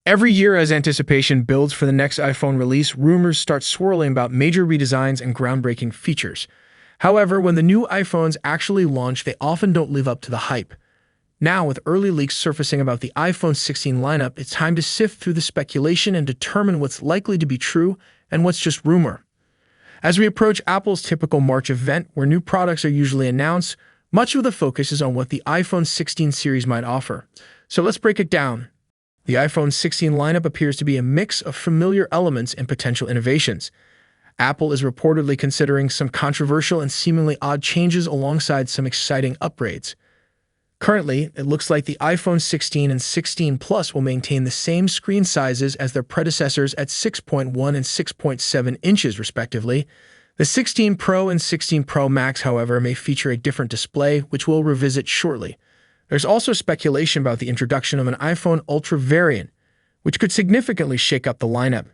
Every year, as anticipation builds for the next iPhone release, rumors start swirling about major redesigns and groundbreaking features. However, when the new iPhones actually launch, they often don't live up to the hype. Now, with early leaks surfacing about the iPhone 16 lineup, it's time to sift through the speculation and determine what's likely to be true and what's just rumor. As we approach Apple's typical March event, where new products are usually announced, much of the focus is on what the iPhone 16 series might offer. So let's break it down. The iPhone 16 lineup appears to be a mix of familiar elements and potential innovations. Apple is reportedly considering some controversial and seemingly odd changes alongside some exciting upgrades. Currently, it looks like the iPhone 16 and 16 Plus will maintain the same screen sizes as their predecessors at 6.1 and 6.7 inches, respectively. The 16 Pro and 16 Pro Max, however, may feature a different display, which we'll revisit shortly. There's also speculation about the introduction of an iPhone Ultra variant, which could significantly shake up the lineup.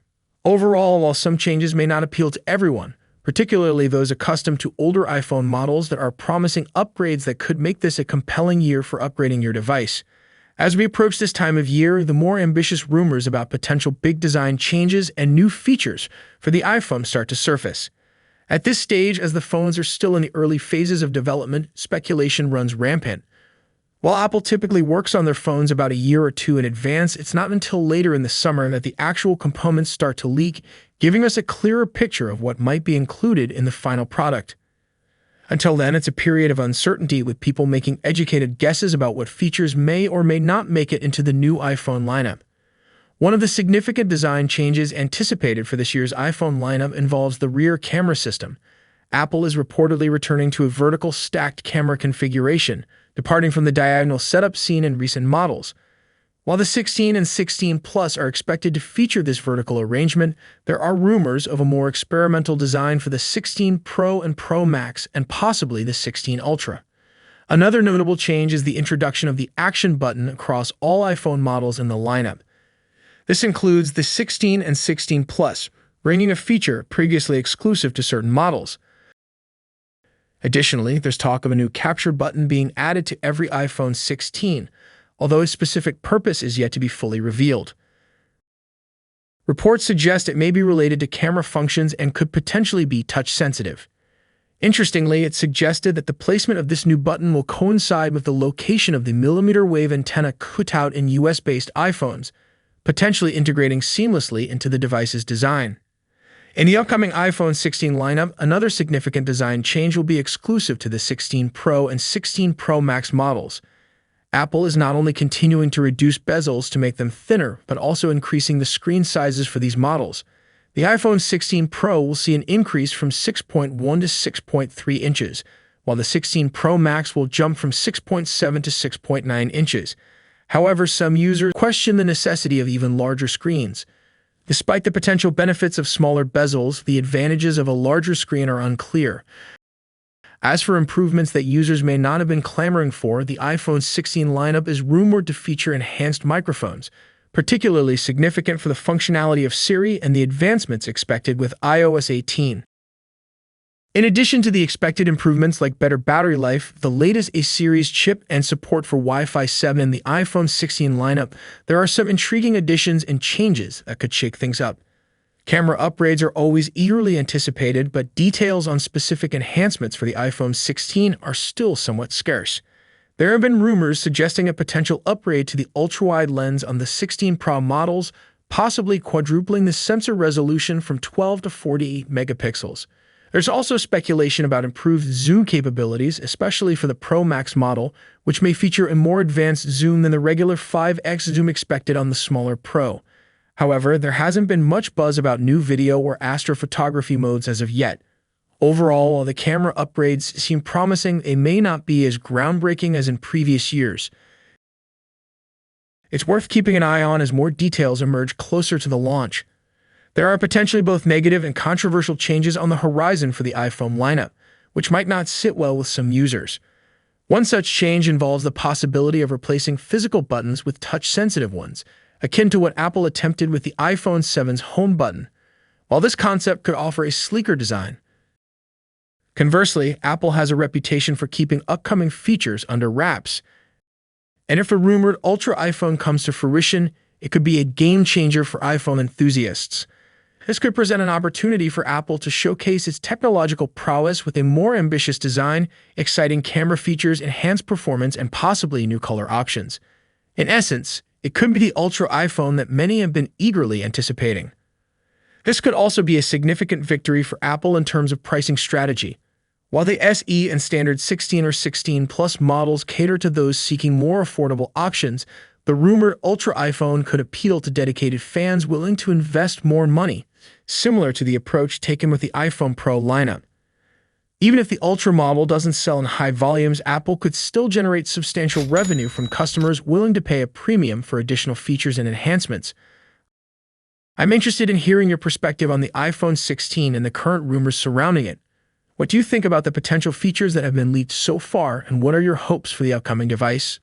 Overall, while some changes may not appeal to everyone, particularly those accustomed to older iPhone models, there are promising upgrades that could make this a compelling year for upgrading your device. As we approach this time of year, the more ambitious rumors about potential big design changes and new features for the iPhone start to surface. At this stage, as the phones are still in the early phases of development, speculation runs rampant. While Apple typically works on their phones about a year or two in advance, it's not until later in the summer that the actual components start to leak, giving us a clearer picture of what might be included in the final product. Until then, it's a period of uncertainty, with people making educated guesses about what features may or may not make it into the new iPhone lineup. One of the significant design changes anticipated for this year's iPhone lineup involves the rear camera system. Apple is reportedly returning to a vertical stacked camera configuration, departing from the diagonal setup seen in recent models. While the 16 and 16 Plus are expected to feature this vertical arrangement, there are rumors of a more experimental design for the 16 Pro and Pro Max and possibly the 16 Ultra. Another notable change is the introduction of the Action button across all iPhone models in the lineup. This includes the 16 and 16 Plus, bringing a feature previously exclusive to certain models. Additionally, there's talk of a new Capture button being added to every iPhone 16, although its specific purpose is yet to be fully revealed. Reports suggest it may be related to camera functions and could potentially be touch-sensitive. Interestingly, it's suggested that the placement of this new button will coincide with the location of the millimeter wave antenna cutout in US-based iPhones, potentially integrating seamlessly into the device's design. In the upcoming iPhone 16 lineup, another significant design change will be exclusive to the 16 Pro and 16 Pro Max models. Apple is not only continuing to reduce bezels to make them thinner, but also increasing the screen sizes for these models. The iPhone 16 Pro will see an increase from 6.1 to 6.3 inches, while the 16 Pro Max will jump from 6.7 to 6.9 inches. However, some users question the necessity of even larger screens. Despite the potential benefits of smaller bezels, the advantages of a larger screen are unclear. As for improvements that users may not have been clamoring for, the iPhone 16 lineup is rumored to feature enhanced microphones, particularly significant for the functionality of Siri and the advancements expected with iOS 18. In addition to the expected improvements like better battery life, the latest A-series chip, and support for Wi-Fi 7 in the iPhone 16 lineup, there are some intriguing additions and changes that could shake things up. Camera upgrades are always eagerly anticipated, but details on specific enhancements for the iPhone 16 are still somewhat scarce. There have been rumors suggesting a potential upgrade to the ultra-wide lens on the 16 Pro models, possibly quadrupling the sensor resolution from 12 to 48 megapixels. There's also speculation about improved zoom capabilities, especially for the Pro Max model, which may feature a more advanced zoom than the regular 5x zoom expected on the smaller Pro. However, there hasn't been much buzz about new video or astrophotography modes as of yet. Overall, while the camera upgrades seem promising, they may not be as groundbreaking as in previous years. It's worth keeping an eye on as more details emerge closer to the launch. There are potentially both negative and controversial changes on the horizon for the iPhone lineup, which might not sit well with some users. One such change involves the possibility of replacing physical buttons with touch-sensitive ones, akin to what Apple attempted with the iPhone 7's Home button. While this concept could offer a sleeker design, conversely, Apple has a reputation for keeping upcoming features under wraps. And if the rumored Ultra iPhone comes to fruition, it could be a game changer for iPhone enthusiasts. This could present an opportunity for Apple to showcase its technological prowess with a more ambitious design, exciting camera features, enhanced performance, and possibly new color options. In essence, it could be the Ultra iPhone that many have been eagerly anticipating. This could also be a significant victory for Apple in terms of pricing strategy. While the SE and standard 16 or 16 Plus models cater to those seeking more affordable options, the rumored Ultra iPhone could appeal to dedicated fans willing to invest more money, similar to the approach taken with the iPhone Pro lineup. Even if the Ultra model doesn't sell in high volumes, Apple could still generate substantial revenue from customers willing to pay a premium for additional features and enhancements. I'm interested in hearing your perspective on the iPhone 16 and the current rumors surrounding it. What do you think about the potential features that have been leaked so far, and what are your hopes for the upcoming device?